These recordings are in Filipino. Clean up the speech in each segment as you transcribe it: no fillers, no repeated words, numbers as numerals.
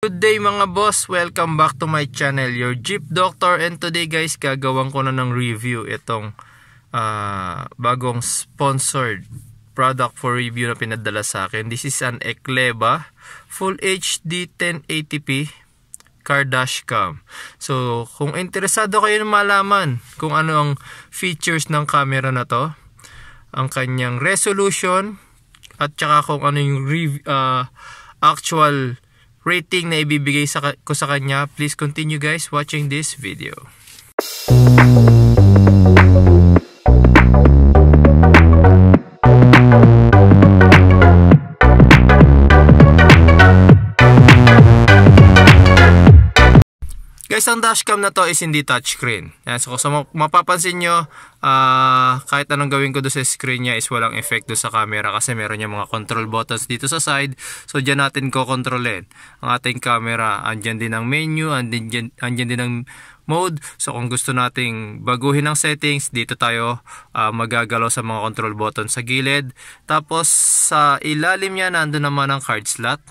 Good day mga boss, welcome back to my channel, your Jeep Doctor. And today guys, gagawin ko na ng review itong bagong sponsored product for review na pinadala sa akin. This is an Ecleva Full HD 1080p car dashcam. So kung interesado kayo na malaman kung ano ang features ng camera na to, ang kanyang resolution, at saka kung ano yung actual rating na ibibigay ko sa kanya, please continue guys watching this video. Guys, ang dashcam na to is hindi touchscreen. So kung mapapansin nyo, kahit anong gawin ko doon sa screen niya is walang effect doon sa camera kasi meron niya mga control buttons dito sa side. So dyan natin ko-controlin ang ating camera. Andyan din ang menu, andyan din ang mode. So kung gusto nating baguhin ang settings, dito tayo magagalaw sa mga control buttons sa gilid. Tapos sa ilalim niya nandun naman ang card slot.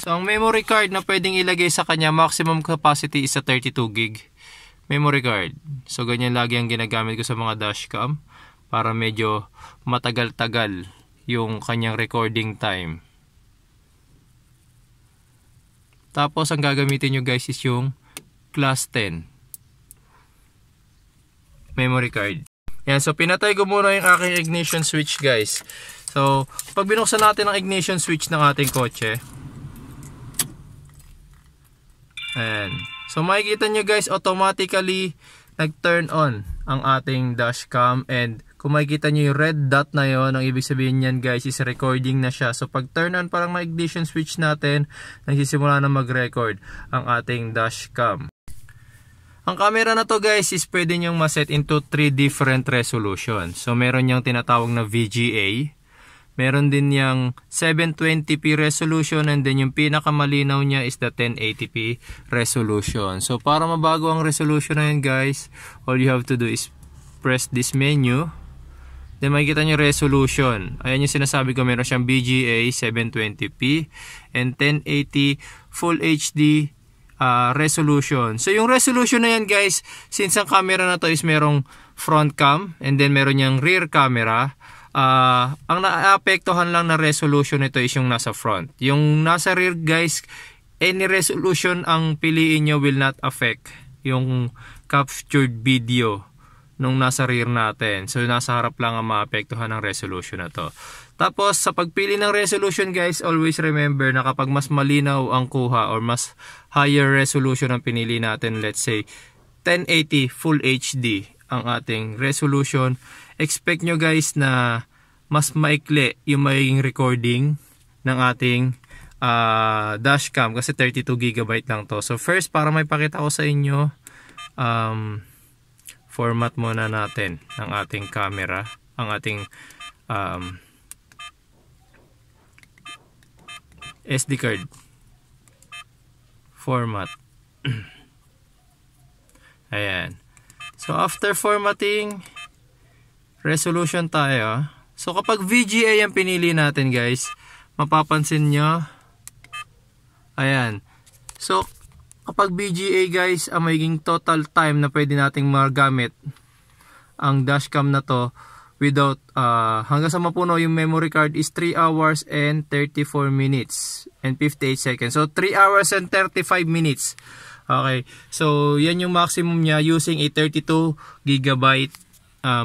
So ang memory card na pwedeng ilagay sa kanya, maximum capacity is sa 32 gig memory card. So ganyan lagi ang ginagamit ko sa mga dashcam para medyo matagal-tagal yung kanyang recording time. Tapos ang gagamitin nyo guys is yung class 10 memory card. Yan, so pinatay ko muna yung aking ignition switch guys. So pag binuksan natin ang ignition switch ng ating kotse, ayan. So makikita nyo guys, automatically nag-turn on ang ating dashcam, and kung makikita nyo yung red dot na yon, ang ibig sabihin yan guys is recording na siya. So pag turn on parang ma-ignition switch natin, nagsisimula na mag-record ang ating dashcam. Ang camera na to guys is pwede nyong ma-set into 3 different resolution. So meron yung tinatawag na VGA, meron din yung 720p resolution, and then yung pinakamalinaw niya is the 1080p resolution. So para mabago ang resolution na yun guys, all you have to do is press this menu. Then makikita nyo resolution. Ayan yung sinasabi ko, meron siyang VGA 720p and 1080 Full HD resolution. So yung resolution na yan guys, since ang camera na to is merong front cam and then meron yung rear camera, ang naapektuhan lang na resolution nito is yung nasa front. Yung nasa rear guys, any resolution ang piliin nyo will not affect yung captured video nung nasa rear natin. So nasa harap lang ang maapektuhan ng resolution na to. Tapos sa pagpili ng resolution guys, always remember na kapag mas malinaw ang kuha or mas higher resolution ang pinili natin, let's say 1080 Full HD ang ating resolution, expect nyo guys na mas maikli yung magiging recording ng ating dashcam kasi 32 GB lang to. So first, para may pakita ko sa inyo, format muna natin ng ating camera, ang ating SD card format. Ayan. So after formatting, resolution tayo. So kapag VGA ang pinili natin guys, mapapansin nyo, ayan. So kapag VGA guys, ang magiging total time na pwede nating magamit ang dashcam na to without hanggang sa mapuno yung memory card is 3 hours and 34 minutes and 58 seconds. So 3 hours and 35 minutes. Okay, so yan yung maximum niya using a 32 GB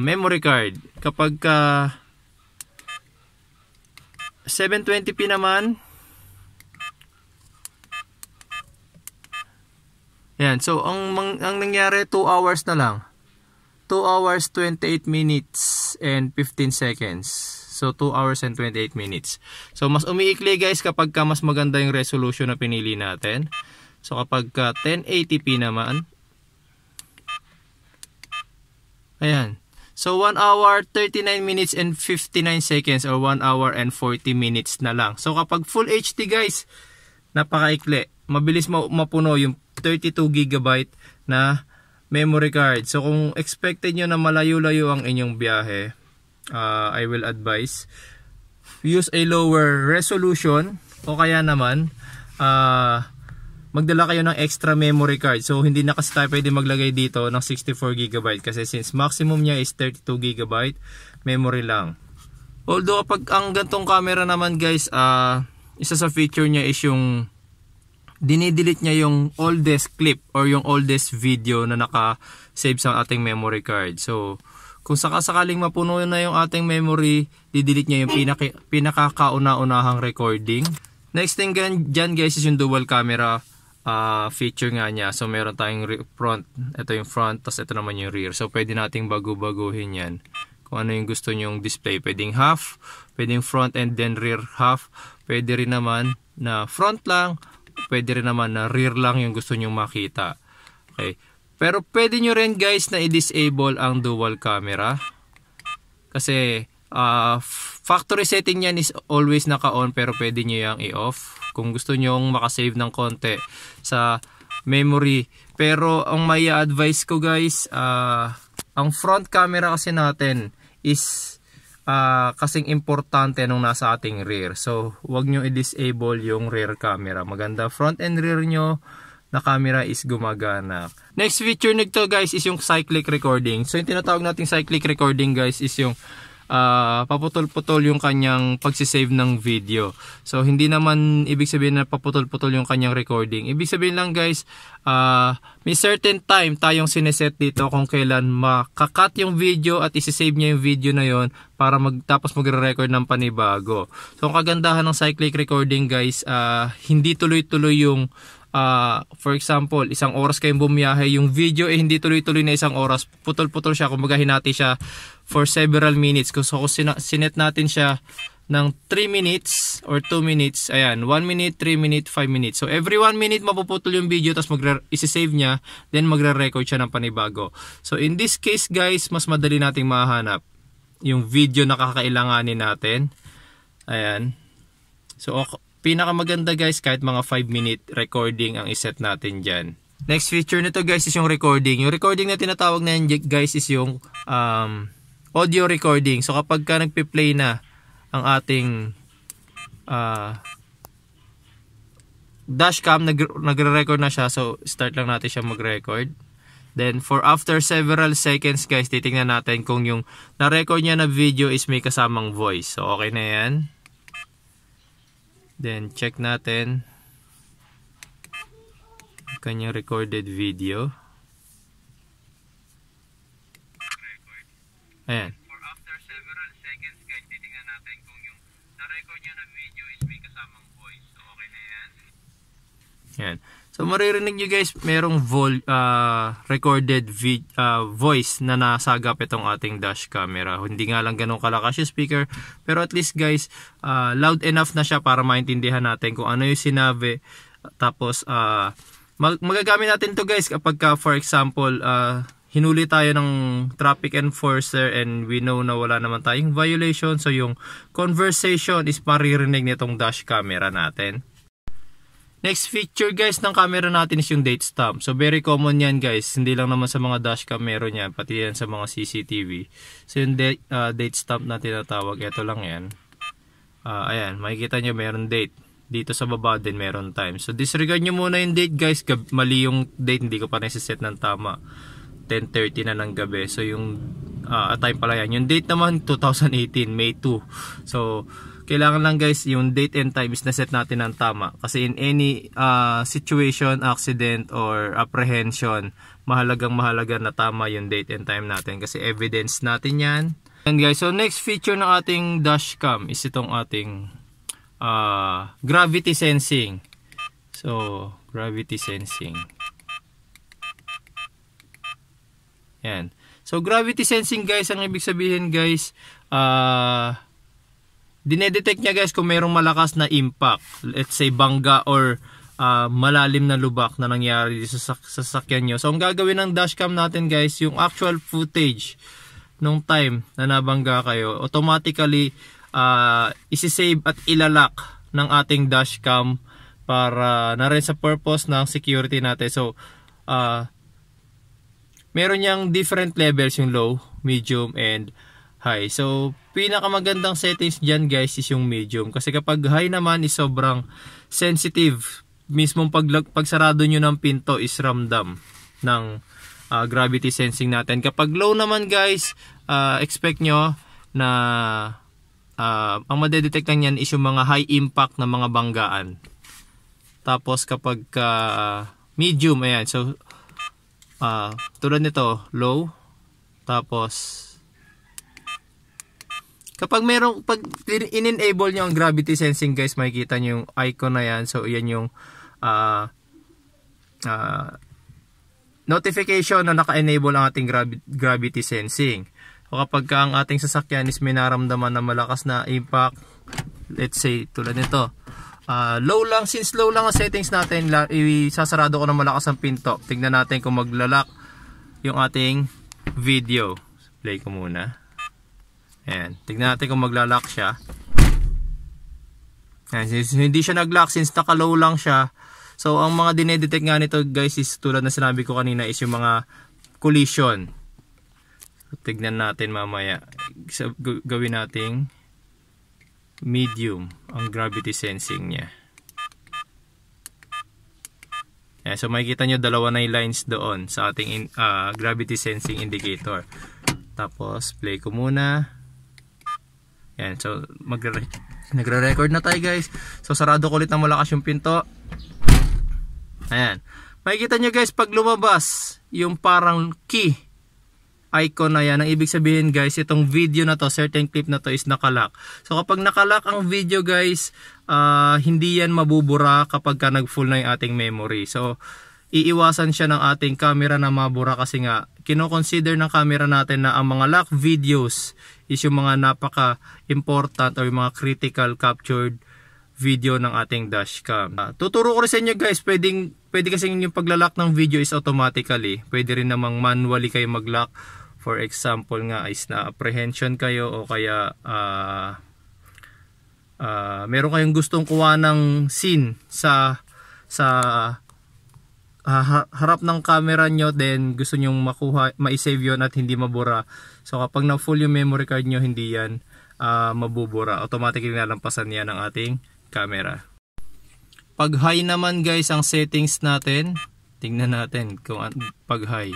memory card. Kapag 720p naman, yan. So ang nangyari 2 hours na lang. 2 hours 28 minutes and 15 seconds. So 2 hours and 28 minutes. So mas umiikli guys kapag mas maganda yung resolution na pinili natin. So kapag 1080p naman, ayan. So 1 hour 39 minutes and 59 seconds or 1 hour and 40 minutes na lang. So kapag Full HD guys, napakaikli. Mabilis mapuno yung 32 GB na memory card. So kung expected nyo na malayo-layo ang inyong biyahe, I will advise use a lower resolution o kaya naman magdala kayo ng extra memory card. So hindi na kasi tayo pwede maglagay dito ng 64GB kasi since maximum niya is 32GB memory lang. Although kapag ang gantong camera naman guys, isa sa feature niya is yung dinidelete niya yung oldest clip or yung oldest video na naka-save sa ating memory card. So kung sakasakaling mapuno na yung ating memory, didelete niya yung pinakakauna-unahang recording. Next thing dyan guys is yung dual camera feature nga niya. So meron tayong front, ito yung front, tapos ito naman yung rear. So pwede nating bago-baguhin yan kung ano yung gusto nyong display. Pwedeng half, pwedeng front and then rear half. Pwede rin naman na front lang, pwede rin naman na rear lang yung gusto nyong makita. Okay. Pero pwede nyo rin guys na i-disable ang dual camera. Kasi factory setting yan is always naka-on, pero pwede nyo yung i-off kung gusto nyong makasave ng konti sa memory. Pero ang may advice ko guys, ang front camera kasi natin is kasing importante nung nasa ating rear. So huwag nyo i-disable yung rear camera. Maganda front and rear nyo na camera is gumagana. Next feature nito guys is yung cyclic recording. So yung tinatawag nating cyclic recording guys is yung paputol-putol yung kanyang pagsisave ng video. So hindi naman ibig sabihin na paputol-putol yung kanyang recording. Ibig sabihin lang guys, may certain time tayong sineset dito kung kailan makakat yung video at isi-save niya yung video na yon para tapos magre-record ng panibago. So ang kagandahan ng cyclic recording guys, hindi tuloy-tuloy yung for example, isang oras kayong bumiyahe, yung video hindi tuloy-tuloy na isang oras, putol-putol siya, kumbaga hinati siya for several minutes. Kung sinet natin siya ng 3 minutes or 2 minutes, ayan, 1 minute, 3 minute, 5 minutes. So every 1 minute mapuputol yung video, tapos isi-save niya, then magre-record siya ng panibago. So in this case guys, mas madali nating mahanap yung video na kakailanganin natin. Ayan. So pinakamaganda guys, kahit mga 5-minute recording ang iset natin dyan. Next feature nito guys is yung recording. Yung recording na tinatawag na yan guys is yung audio recording. So kapag ka nagpi-play na ang ating dashcam, nagre-record na siya. So start lang natin siya mag-record. Then for after several seconds guys, titingnan natin kung yung na-record niya na video is may kasamang voice. So okay na yan. Then check natin ang kanyang recorded video. Ayan. For after several seconds guys, titingnan natin kung yung na-record niya na video is may kasamang voice. So okay na yan. Ayan. So maririnig nyo guys, merong recorded voice na nasagap itong ating dash camera. Hindi nga lang ganun kalakas yung speaker, pero at least guys, loud enough na siya para maintindihan natin kung ano yung sinabi. Tapos magagamit natin to guys kapag for example, hinuli tayo ng traffic enforcer and we know na wala naman tayong violation. So yung conversation is maririnig nitong dash camera natin. Next feature guys ng camera natin is yung date stamp. So very common yan guys. Hindi lang naman sa mga dashcam meron yan, pati yan sa mga CCTV. So yung date stamp na tinatawag, ito lang yan. Ayan, makikita nyo meron date. Dito sa baba din meron time. So disregard nyo muna yung date guys. Mali yung date, hindi ko pa nasiset ng tama. 10:30 na ng gabi. So yung time pala yan. Yung date naman 2018, May 2. So kailangan lang guys yung date and time is naset natin ng tama. Kasi in any situation, accident or apprehension, mahalaga na tama yung date and time natin. Kasi evidence natin yan. And guys, so next feature ng ating dashcam is itong ating gravity sensing. So gravity sensing. Yan. So gravity sensing guys, ang ibig sabihin guys, dinedetect niya guys kung mayroong malakas na impact, let's say bangga or malalim na lubak na nangyari sa sasakyan nyo. So ang gagawin ng dashcam natin guys, yung actual footage nung time na nabangga kayo, automatically isi-save at ilalak ng ating dashcam para na rin sa purpose ng security natin. So meron niyang different levels, yung low, medium, and high. So pinakamagandang settings dyan guys is yung medium. Kasi kapag high naman is sobrang sensitive mismong pagsarado nyo ng pinto is ramdam ng gravity sensing natin. Kapag low naman guys, expect nyo na ang madedetect lang yan is yung mga high impact na mga banggaan. Tapos kapag medium, ayan, so tulad nito, low. Tapos kapag pag in-enable nyo ang gravity sensing guys, makikita nyo yung icon na yan. So yan yung notification na naka-enable ang ating gravity sensing. O kapag ang ating sasakyan is may naramdaman na malakas na impact, let's say tulad nito, low lang, since low lang ang settings natin, isasarado ko na malakas ang pinto. Tignan natin kung maglalak yung ating video. Play ko muna. Ayan, tignan natin kung maglalak siya. Ayan, hindi siya naglock since naka-low lang siya. So ang mga dinedetect nga nito guys is tulad na sinabi ko kanina is yung mga collision. So, tignan natin mamaya. So, gawin nating medium ang gravity sensing niya. Ayan, so makikita nyo dalawa na yung lines doon sa ating gravity sensing indicator. Tapos play ko muna. Ayan, so nagre-record na tayo guys. So sarado ko ulit na malakas yung pinto. Ayan, makikita nyo guys pag lumabas yung parang key icon na yan, ang ibig sabihin guys, itong video na to, certain clip na to is nakalock. So kapag nakalock ang video guys, hindi yan mabubura kapag ka nag full na yung ating memory. So iiwasan siya ng ating camera na mabura kasi nga kino-consider ng camera natin na ang mga lock videos is yung mga napaka important or yung mga critical captured video ng ating dashcam. Tuturo ko rin sa inyo guys, pwede kasi yung paglalak ng video is automatically, pwede rin namang manually kayo maglock. For example nga is na apprehension kayo o kaya meron kayong gustong kuha ng scene sa harap ng camera nyo, then gusto nyong ma-save yun at hindi mabura. So kapag na full yung memory card nyo, hindi yan mabubura. Automatically nalampasan yan ng ating camera. Pag high naman guys ang settings natin, tingnan natin kung pag high.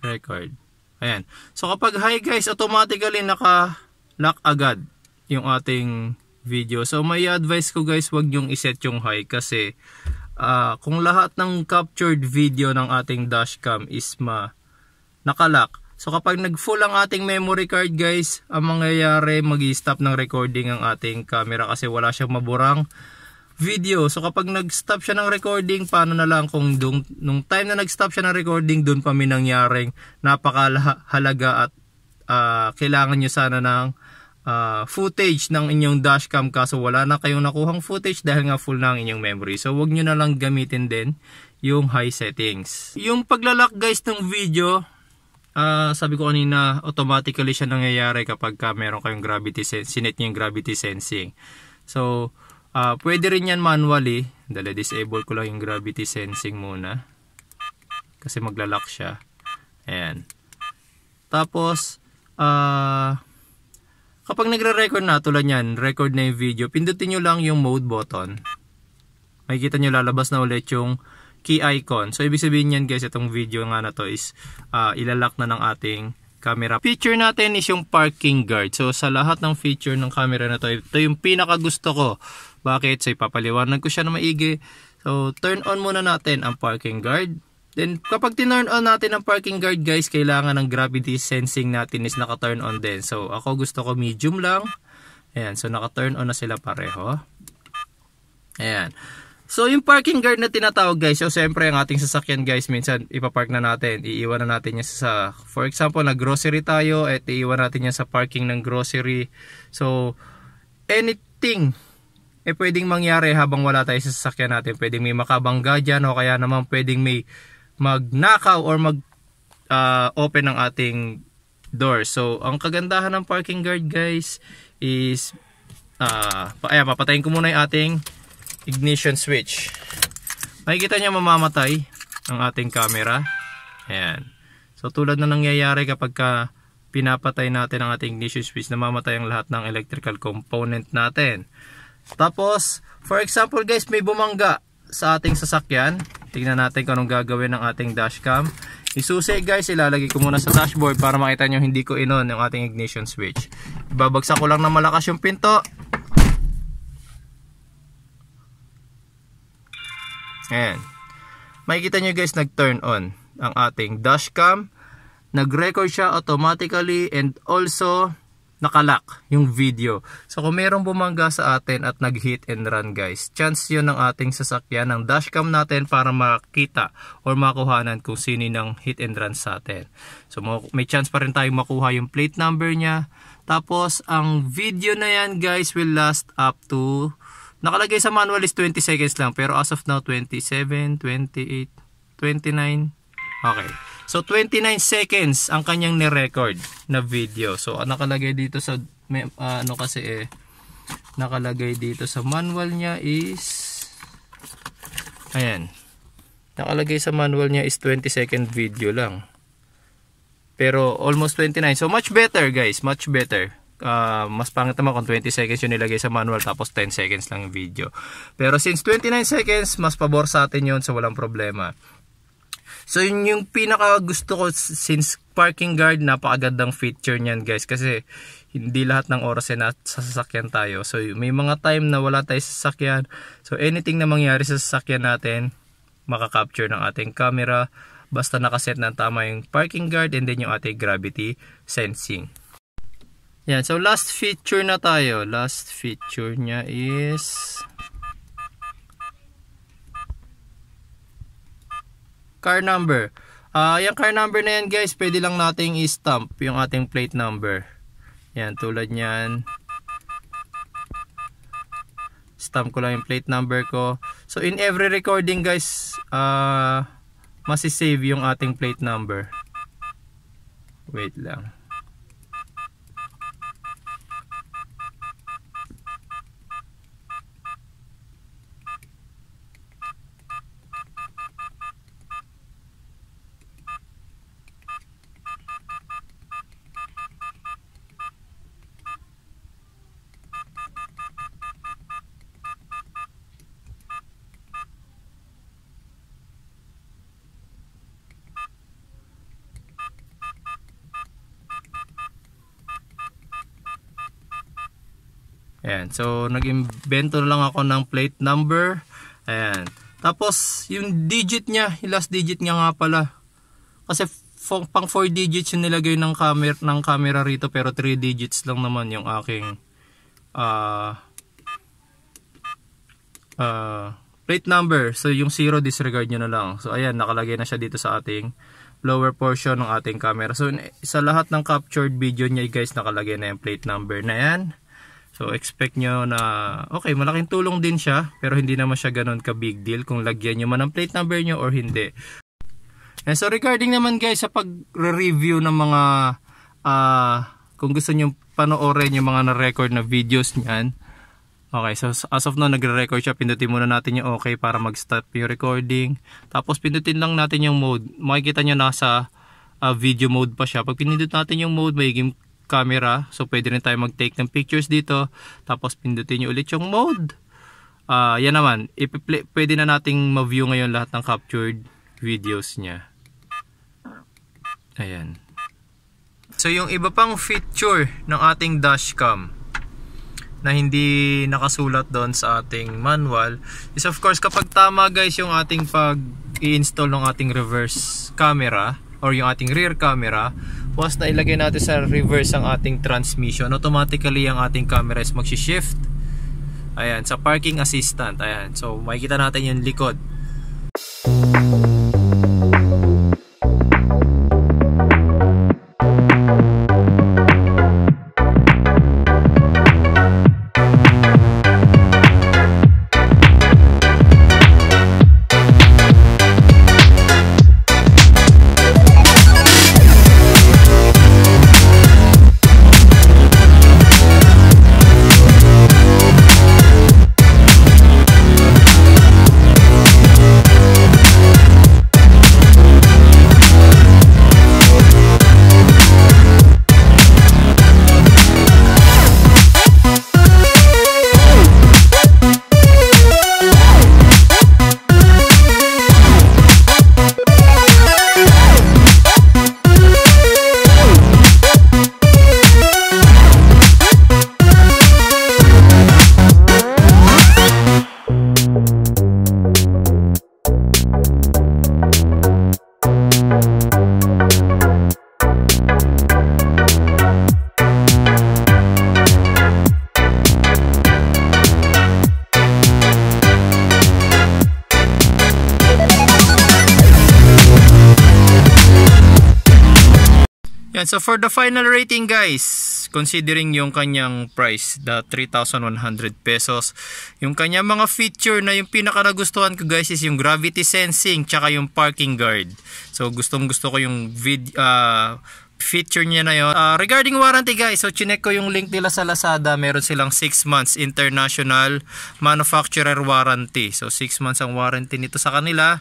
Record. Ayan. So kapag high guys, automatically naka-lock agad yung ating video. So may advice ko guys, wag nyong iset yung high kasi kung lahat ng captured video ng ating dashcam is nakalock. So kapag nag-full ang ating memory card guys, ang mangyayari, mag-i-stop ng recording ang ating camera kasi wala siyang maburang video. So kapag nag-stop siya ng recording, paano na lang kung nung time na nag-stop siya ng recording, doon pa may nangyaring napakahalaga at kailangan nyo sana ng footage ng inyong dashcam kaso wala na kayong nakuhang footage dahil nga full na ang inyong memory. So wag nyo na lang gamitin din yung high settings. Yung paglalak guys ng video, sabi ko kanina, automatically siya nangyayari kapag meron kayong sinet nyo yung gravity sensing. So pwede rin yan manually. Disable ko lang yung gravity sensing muna kasi maglalak siya. Ayan. Tapos kapag nagre-record na, tulad yan, record na yung video, pindutin nyo lang yung mode button. Makikita nyo lalabas na ulit yung key icon. So ibig sabihin yan guys, itong video nga na to is ilalak na ng ating camera. Feature natin is yung parking guard. So sa lahat ng feature ng camera na to, ito yung pinaka gusto ko. Bakit? So ipapaliwanag ko siya na maigi. So turn on muna natin ang parking guard. Then kapag tinurn on natin ang parking guard guys, kailangan ng gravity sensing natin is naka-turn on din. So ako gusto ko medium lang. Ayan, so naka-turn on na sila pareho. Ayan. So yung parking guard na tinatawag guys, so siyempre ang ating sasakyan guys, minsan ipapark na natin, iiwan na natin yan sa, for example, nag-grocery tayo at iiwan natin yan sa parking ng grocery. So anything pwedeng mangyari habang wala tayo sa sasakyan natin. Pwedeng may makabangga dyan o kaya naman pwedeng may magnakaw or open ng ating door. So ang kagandahan ng parking guard guys is papatayin ko muna yung ating ignition switch. Makikita niya mamamatay ang ating camera. Ayan. So tulad na nangyayari kapag pinapatay natin ang ating ignition switch, namamatay ang lahat ng electrical component natin. Tapos, for example guys, may bumangga sa ating sasakyan. Tingnan natin kung anong gagawin ng ating dashcam. Isusi guys, ilalagay ko muna sa dashboard para makita nyo hindi ko inon yung ating ignition switch. Ibabagsak ko lang na malakas yung pinto. Ayan. Makikita nyo guys, nag-turn on ang ating dashcam. Nag-record siya automatically and also nakalock yung video. So kung mayroong bumangga sa atin at nag-hit and run guys, chance yun ng ating sasakyan, ng dashcam natin para makita or makuhanan kung sino ng hit and run sa atin. So may chance pa rin tayong makuha yung plate number niya. Tapos ang video na yan guys will last up to, nakalagay sa manual is 20 seconds lang, pero as of now 27, 28, 29. Okay. So 29 seconds ang kanyang ni-record na video. So nakalagay dito sa nakalagay dito sa manual niya is, ayan. Nakalagay sa manual niya is 20 second video lang. Pero almost 29. So much better guys, much better. Mas pangit naman kung 20 seconds yung nilagay sa manual tapos 10 seconds lang yung video. Pero since 29 seconds, mas pabor sa atin yun, so walang problema. So yun yung pinaka gusto ko, since parking guard, napakagandang feature niyan guys, kasi hindi lahat ng oras ay sa sasakyan tayo. So may mga time na wala tayo sa sasakyan, so anything na mangyari sa sasakyan natin, makaka-capture ng ating camera basta nakaset na tama yung parking guard and then yung ating gravity sensing. Yan, so last feature na tayo. Last feature niya is car number. Yung car number na yan guys, pwede lang nating i-stamp yung ating plate number. Yan, tulad nyan. Stamp ko lang yung plate number ko. So in every recording guys, masisave yung ating plate number. Wait lang. Ayan, so nag-invento lang ako ng plate number. Ayan. Tapos yung digit niya, yung last digit niya nga pala. Kasi pang 4 digits yung nilagay ng camera rito, pero 3 digits lang naman yung aking plate number. So yung 0 disregard nyo na lang. So ayan, nakalagay na siya dito sa ating lower portion ng ating camera. So sa lahat ng captured video niya guys, nakalagay na yung plate number na yan. So expect nyo na okay, malaking tulong din siya, pero hindi naman siya ganun ka big deal kung lagyan nyo man ang plate number nyo or hindi. And so regarding naman guys sa pag-review ng mga kung gusto nyo panoorin yung mga na-record na videos niyan. Okay, so as of now nagre-record siya, pindutin muna natin yung okay para mag-stop yung recording. Tapos pindutin lang natin yung mode. Makikita nyo nasa video mode pa siya. Pag pinindot natin yung mode, magiging camera. So pwede rin tayo mag-take ng pictures dito. Tapos pindutin nyo ulit yung mode. Yan naman, pwede na nating ma-view ngayon lahat ng captured videos niya. Ayan. So yung iba pang feature ng ating dashcam na hindi nakasulat doon sa ating manual is of course kapag tama guys yung ating pag-i-install ng ating reverse camera or yung ating rear camera, once na ilagay natin sa reverse ang ating transmission, automatically ang ating camera is mag-shift. Ayan, sa parking assistant. Ayan, so makikita natin yung likod. Yan, so for the final rating guys, considering yung kanyang price, the 3,100 pesos, yung kanyang mga feature na yung pinaka nagustuhan ko guys is yung gravity sensing tsaka yung parking guard. So gustong gusto ko yung feature niya na yun. Regarding warranty guys, so chinek ko yung link nila sa Lazada. Meron silang 6 months international manufacturer warranty. So 6 months ang warranty nito sa kanila.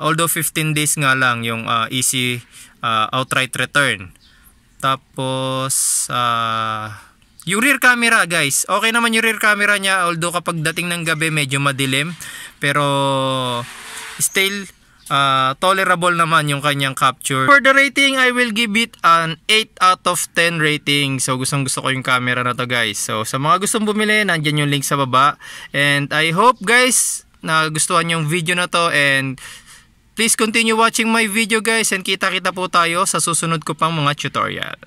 Although 15 days nga lang yung easy outright return. Tapos yung rear camera guys, okay naman yung rear camera niya, although kapag dating ng gabi medyo madilim, pero still tolerable naman yung kanyang capture. For the rating, I will give it an 8 out of 10 rating. So gustong gusto ko yung camera na to guys. So sa mga gustong bumili, nandyan yung link sa baba. And I hope guys na gustuhan yung video na to, and please continue watching my video guys, and kita-kita po tayo sa susunod ko pang mga tutorial.